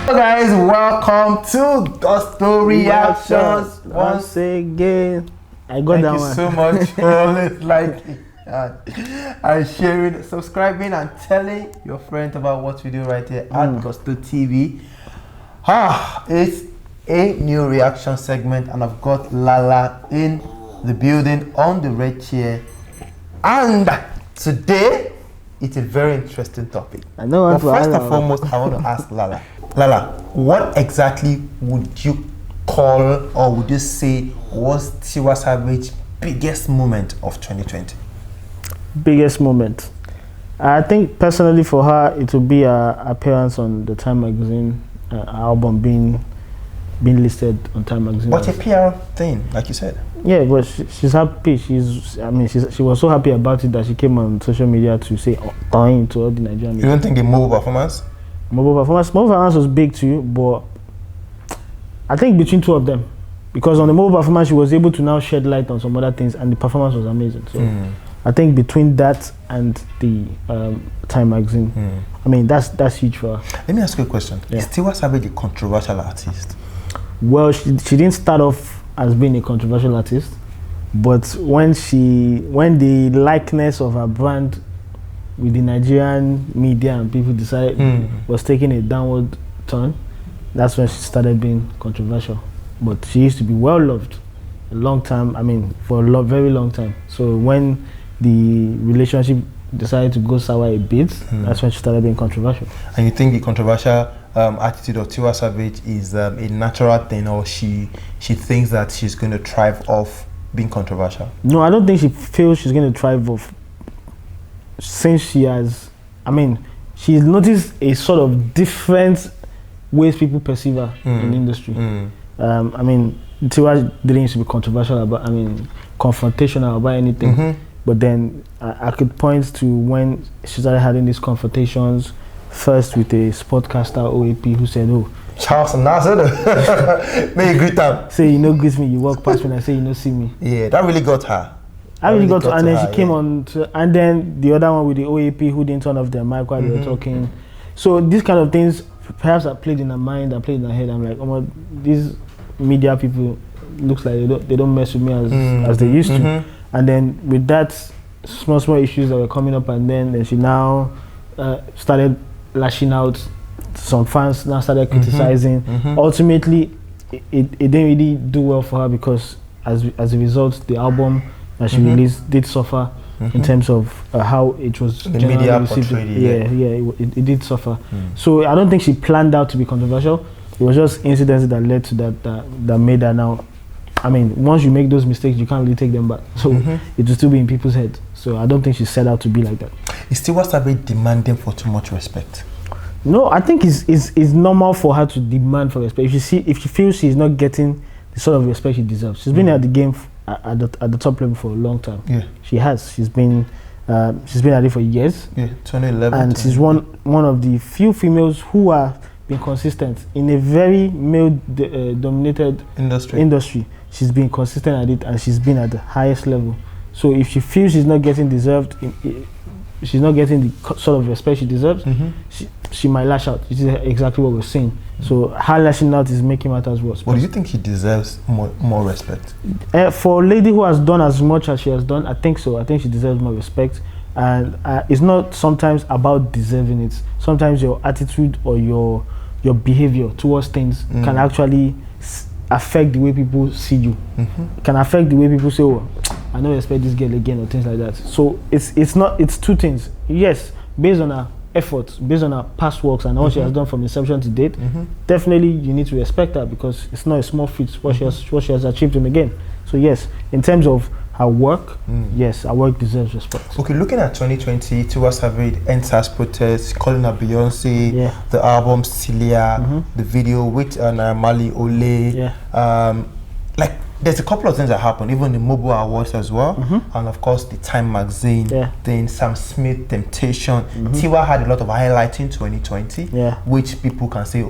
Guys, welcome to Gusto Reactions once again. I got that one. Thank you so much for always liking and sharing, subscribing, and telling your friends about what we do right here at Gusto TV. It's a new reaction segment, and I've got Lala in the building on the red chair. And today, it's a very interesting topic. But first and foremost, I want to ask Lala. Lala, what exactly would you call or would you say was Tiwa Savage's biggest moment of 2020? Biggest moment? I think personally for her, it would be her appearance on the Time magazine, album being listed on Time magazine. But a PR thing, like you said. Yeah, but she's happy. She was so happy about it that she came on social media to say to all the Nigerian media. You don't think a mobile performance? Mobile performance was big too, but I think between two of them, because on the mobile performance she was able to now shed light on some other things, and the performance was amazing. So I think between that and the Time magazine, I mean that's huge for her. Let me ask you a question. Yeah. Is Tiwa Savage a controversial artist? Well, she didn't start off as being a controversial artist, but when the likeness of her brand with the Nigerian media and people decided was taking a downward turn, that's when she started being controversial. But she used to be well loved a long time, for a very long time. So when the relationship decided to go sour a bit, that's when she started being controversial. And you think the controversial attitude of Tiwa Savage is a natural thing, or she thinks that she's going to thrive off being controversial? No, I don't think she feels she's going to thrive off, since she's noticed a sort of different ways people perceive her in the industry. Tiwa didn't used to be controversial about, confrontational about anything. But then I could point to when she started having these confrontations, first with a sportcaster OAP who said, Charles Nassar, may you greet them. Say you greet me, you walk past me and I say you see me. Yeah, that really got her. And then she came on to, and then the other one with the OAP who didn't turn off their mic while they were talking. So these kind of things perhaps I played in her mind, I played in her head. I'm like, these media people looks like they don't mess with me as they used to. And then with that, small issues that were coming up, and then she now started lashing out. Some fans now started criticizing. Ultimately, it didn't really do well for her, because as a result, the album that she released did suffer in terms of how it was the media portrayed. It did suffer. So I don't think she planned out to be controversial. It was just incidents that led to that made her now. Once you make those mistakes, you can't really take them back. So it will still be in people's head. So I don't think she set out to be like that. Is Tiwa Savage demanding for too much respect? No, I think it's normal for her to demand for respect. If she feels she's not getting the sort of respect she deserves. She's been at the game at the top level for a long time. Yeah, she has. She's been at it for years. Yeah, 2011. And she's one of the few females who have been consistent in a very male-dominated industry. She's been consistent at it, and she's been at the highest level. So if she feels she's not getting she's not getting the sort of respect she deserves, she might lash out. This is exactly what we're saying. So her lashing out is making matters worse. But do you think she deserves more respect? For a lady who has done as much as she has done, I think so. I think she deserves more respect. And it's not sometimes about deserving it. Sometimes your attitude or your behavior towards things can actually affect the way people see you. Can affect the way people say, I don't respect this girl again, or things like that. So it's two things. Yes, based on her efforts, based on her past works and all she has done from inception to date, definitely you need to respect her, because it's not a small feat what she has achieved in the game. So yes, in terms of her work, yes, her work deserves respect. Okay, looking at 2020, Tiwa Savage enters protest, calling her Beyonce, the album Celia, the video with Mali Ole. There's a couple of things that happened, even the mobile awards as well, and of course the Time magazine, then Sam Smith, Temptation. Tiwa had a lot of highlighting in 2020, which people can say,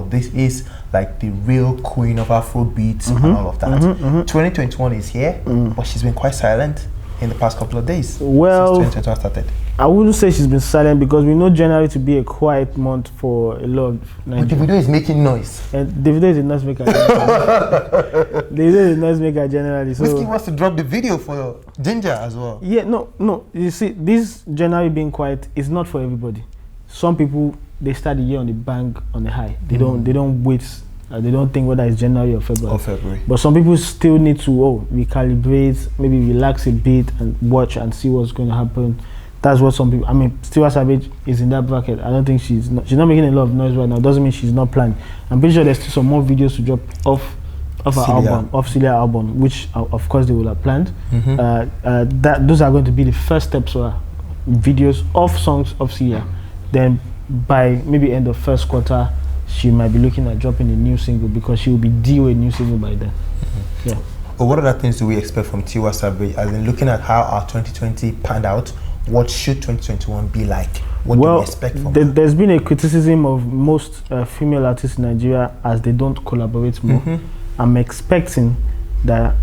this is like the real queen of Afrobeats and all of that. 2021 is here, but she's been quite silent in the past couple of days. Well, since 2021 started. I wouldn't say she's been silent because we know January to be a quiet month for a lot of But Davido is making noise. And Davido is a noise maker. Davido is a noise maker generally. So Wizkid wants to drop the video for Ginger as well. yeah, no. You see, this January being quiet is not for everybody. Some people, they start the year on the bang, on the high. They don't wait. They don't think whether it's January or February. But some people still need to recalibrate, maybe relax a bit and watch and see what's going to happen. That's what some people. I mean, Tiwa Savage is in that bracket. I don't think she's not making a lot of noise right now. Doesn't mean she's not planning. I'm pretty sure there's still some more videos to drop off her album, off Celia album, which of course they will have planned. Those are going to be the first steps for her. Videos of songs of Celia. Then by maybe end of first quarter, she might be looking at dropping a new single because she will be due a new single by then. Yeah. But what other things do we expect from Tiwa Savage? As in looking at how our 2020 panned out, what should 2021 be like? What do we expect from her? There's been a criticism of most female artists in Nigeria as they don't collaborate more. I'm expecting that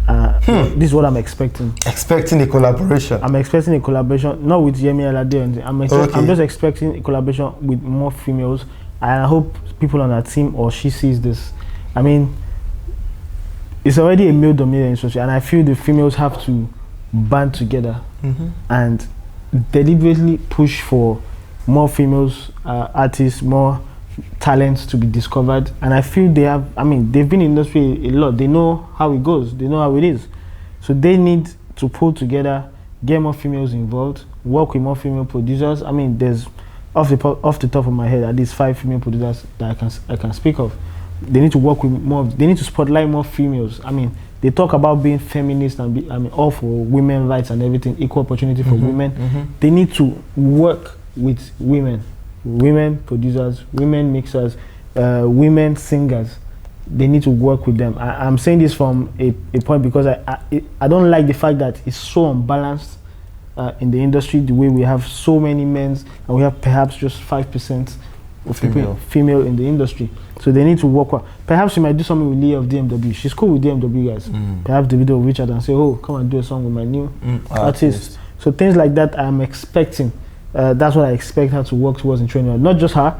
this is what I'm expecting. Expecting a collaboration. I'm expecting a collaboration, not with Yemi Alade. I'm just expecting a collaboration with more females. And I hope people on our team or she sees this. I mean, it's already a male-dominated industry, and I feel the females have to band together and deliberately push for more females artists, more talents to be discovered. And I feel they have. I mean, they've been in the industry a lot. They know how it goes. They know how it is. So they need to pull together, get more females involved, work with more female producers. I mean, there's off the top of my head at least 5 female producers that I can speak of. They need to work with more. They need to spotlight more females. I mean, they talk about being feminist and all for women rights and everything, equal opportunity for women. They need to work with women producers, women mixers, women singers. They need to work with them. I'm saying this from a point because I don't like the fact that it's so unbalanced in the industry, the way we have so many men and we have perhaps just 5% of female in the industry. So they need to work well. Perhaps we might do something with Lee of DMW. She's cool with DMW guys. Perhaps Davido will reach out and say, oh, come and do a song with my new artist. So things like that I'm expecting. That's what I expect her to work towards in training. Not just her,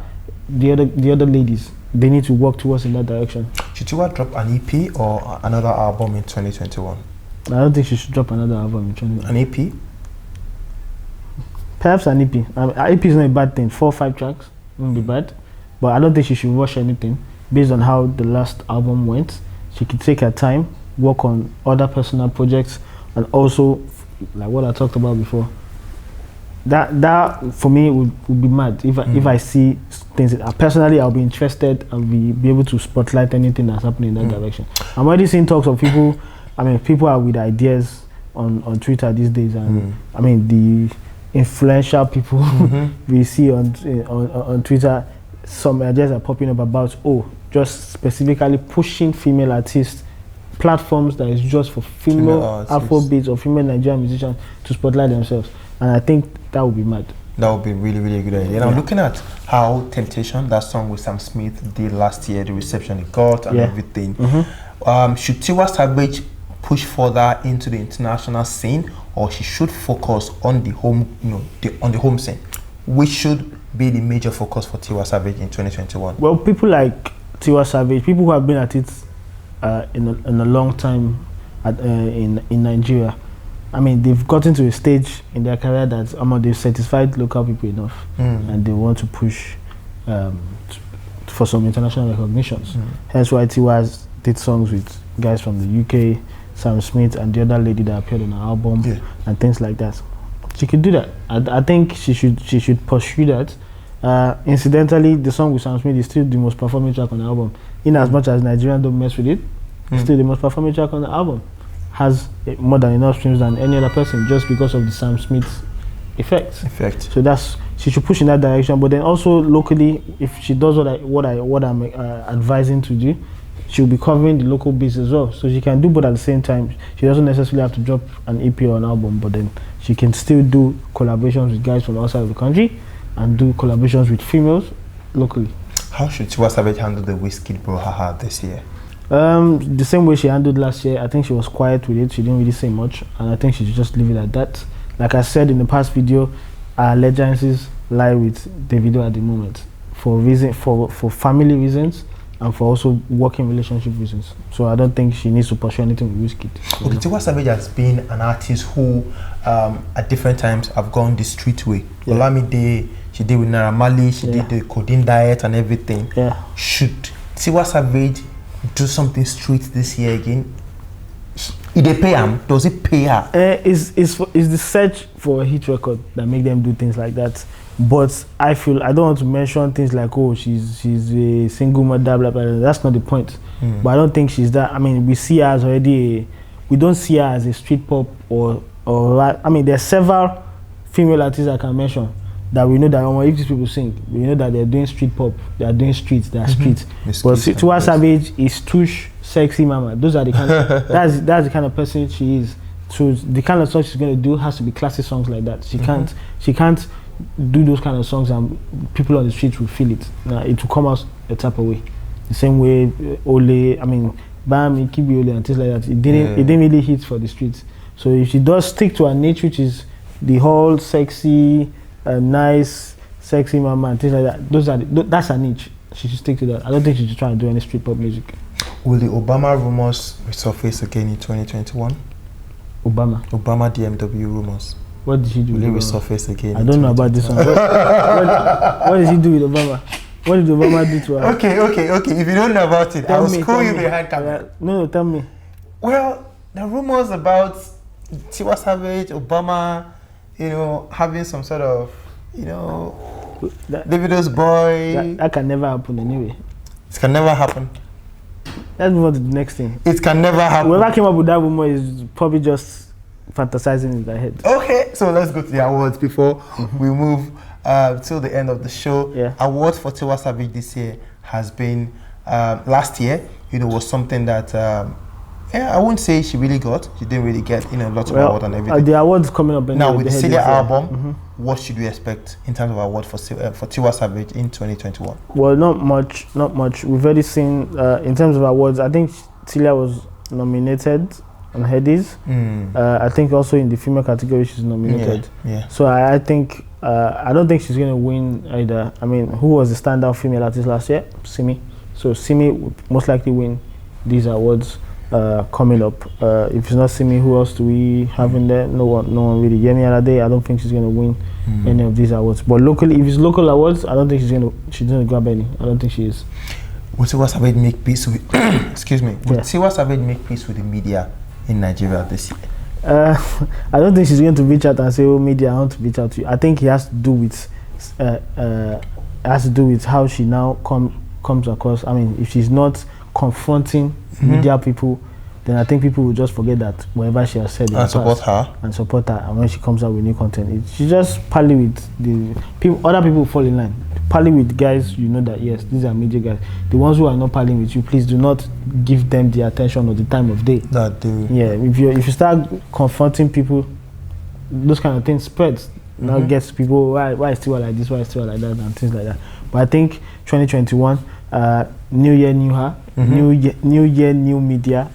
the other ladies. They need to work towards in that direction. Should Tiwa drop an EP or another album in 2021? I don't think she should drop another album in 2021. An EP? Perhaps an EP. An EP is not a bad thing. 4 or 5 tracks wouldn't be bad. But I don't think she should rush anything. Based on how the last album went, she could take her time, work on other personal projects, and also, like what I talked about before, that for me would be mad if I see things. Personally, I'll be interested and be able to spotlight anything that's happening in that direction. I'm already seeing talks of people. I mean, people are with ideas on Twitter these days, and I mean the influential people we see on Twitter. Some ideas are popping up about just specifically pushing female artists, platforms that is just for female Afrobeats or female Nigerian musicians to spotlight themselves, and I think that would be mad. That would be really, really good idea. And I'm looking at how Temptation, that song with Sam Smith, did last year, the reception it got and everything. Should Tiwa Savage push further into the international scene, or she should focus on the home, on the home scene? Which should be the major focus for Tiwa Savage in 2021? Well, people like Tiwa Savage, people who have been at it in a long time in Nigeria, I mean, they've gotten to a stage in their career that they've satisfied local people enough, and they want to push for some international recognitions. Hence why Tiwa did songs with guys from the UK, Sam Smith, and the other lady that appeared on her album, and things like that. She could do that. I think she should pursue that. Incidentally, the song with Sam Smith is still the most performing track on the album. In as much as Nigerians don't mess with it, it's still the most performing track on the album. Has more than enough streams than any other person just because of the Sam Smith effect. So she should push in that direction. But then also locally, if she does what I'm advising to do, she'll be covering the local base as well. So she can do both at the same time. She doesn't necessarily have to drop an EP or an album, but then she can still do collaborations with guys from outside of the country and do collaborations with females locally. How should Tiwa Savage handle the Wizkid brouhaha this year? The same way she handled last year. I think she was quiet with it. She didn't really say much, and I think she should just leave it at that. Like I said in the past video, our allegiances lie with Davido at the moment for family reasons and for also working relationship reasons. So I don't think she needs to pursue anything with Wizkid. Okay, Tiwa Savage has been an artist who, at different times, have gone the street way. Yeah. Olamide, she did with Naira Marley, she did the codeine diet and everything. Yeah. Should Tiwa Savage do something street this year again? If they pay him, does it pay her? It's the search for a hit record that make them do things like that. But I don't want to mention things like, oh, she's a single mother, blah, blah, blah. That's not the point. But I don't think she's that. I mean, we see her as we don't see her as a street pop or I mean, there are several female artists I can mention that we know that if these people sing, we know that they're doing street pop, they are doing streets, they are streets. But Tiwa Savage is tush, sexy mama. Those are the kind of, that's the kind of person she is. So the kind of song she's going to do has to be classic songs like that. She can't do those kind of songs and people on the streets will feel it. It will come out a type of way. The same way Ole, I mean, Bam, Kibi Ole and things like that. It didn't really hit for the streets. So if she does stick to her niche, which is the whole sexy, nice, sexy mama and things like that, that's her niche. She should stick to that. I don't think she should try and do any street pop music. Will the Obama rumors resurface again in 2021? Obama DMW rumors. What did she do? Will it resurface again? I don't know about this one. What did she do with Obama? What did Obama do to her? Okay. If you don't know about it, I will school you behind camera. No, tell me. Well, the rumors about Tiwa Savage, Obama, having some sort of, Davido's boy. That can never happen anyway. It can never happen. Let's move on to the next thing. It can never happen. Whoever came up with that rumor is probably just fantasizing in their head. Okay, so let's go to the awards before we move till the end of the show. Yeah. Awards for Tiwa Savage this year has been last year. Was something that I wouldn't say she really got. She didn't really get lots of awards and everything. The awards coming up now with the Celia album. What should we expect in terms of award for Tiwa Savage in 2021? Well, not much. We've already seen in terms of awards. I think Celia was nominated on Headies. I think also in the female category she's nominated. Yeah. So I think I don't think she's going to win either. I mean, who was the standout female artist last year? Simi. So Simi would most likely win these awards coming up. If it's not Simi, who else do we have in there? No one really. Yemi Alade, I don't think she's going to win any of these awards. But locally, if it's local awards, I don't think she's going to grab any. I don't think she is. Will Tiwa Savage make peace with excuse me? Will Tiwa Savage make peace with the media in Nigeria this year? I don't think she's going to reach out and say, "Oh, media, I want to reach out to you." I think it has to do with how she now comes across. I mean, if she's not confronting media people, then I think people will just forget that whatever she has said in the past support her. And when she comes out with new content, she just parley with the people. Other people fall in line. Parley with guys, that yes, these are media guys. The ones who are not parleying with you, please do not give them the attention or the time of day. Yeah, if you start confronting people, those kind of things spreads. Now gets people why is Tiwa like this, why is Tiwa like that, and things like that. But I think 2021, new year, new her, new year, new media.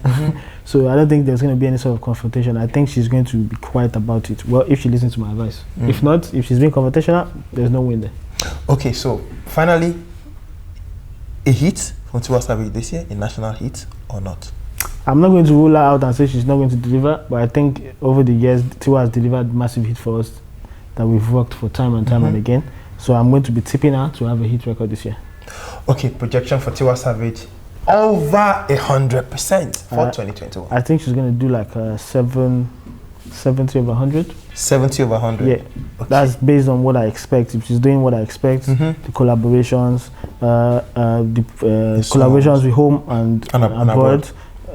So I don't think there's going to be any sort of confrontation. I think she's going to be quiet about it. Well, if she listens to my advice. If not, if she's being confrontational, there's no win there. Okay, so finally, a hit from Tiwa Savage this year, a national hit or not? I'm not going to rule her out and say she's not going to deliver, but I think over the years, Tiwa has delivered massive hit for us that we've worked for time and time and again. So I'm going to be tipping her to have a hit record this year. Okay, projection for Tiwa Savage, over 100% for 2021. I think she's going to do like 70 over 100. 70 over 100? Yeah, okay. That's based on what I expect. If she's doing what I expect, the collaborations, collaborations with home and abroad,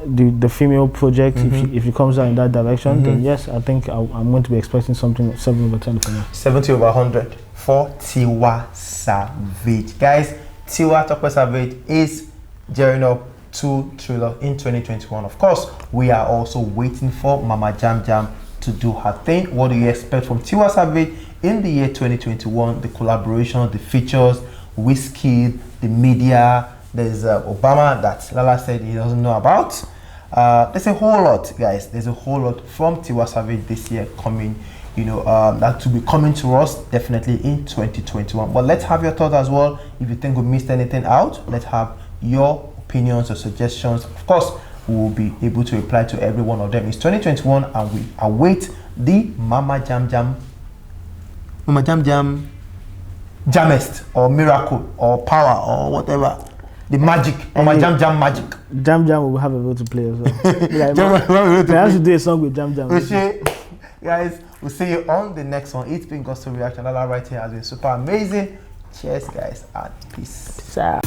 the female project, if it comes out in that direction, then yes, I think I'm going to be expecting something 7 over 10 from her. 70 over 100 for Tiwa Savage. Guys, Tiwa Savage is gearing up to Thriller in 2021. Of course, we are also waiting for Mama Jam Jam to do her thing. What do you expect from Tiwa Savage in the year 2021? The collaboration, the features, Wizkid, the media. There's Obama that Lala said he doesn't know about. There's a whole lot, guys. There's a whole lot from Tiwa Savage this year coming you know, that will be coming to us definitely in 2021. But let's have your thoughts as well. If you think we missed anything out, let's have your opinions or suggestions. Of course, we will be able to reply to every one of them. It's 2021 and we await the Mama Jam Jamest or miracle or power or whatever. The magic, Mama Jam magic. Jam will have a role to play as well. They have to do a song with Jam. Guys, we'll see you on the next one. It's been Gospel Reaction. All right here has been super amazing. Cheers, guys, and peace. Peace out.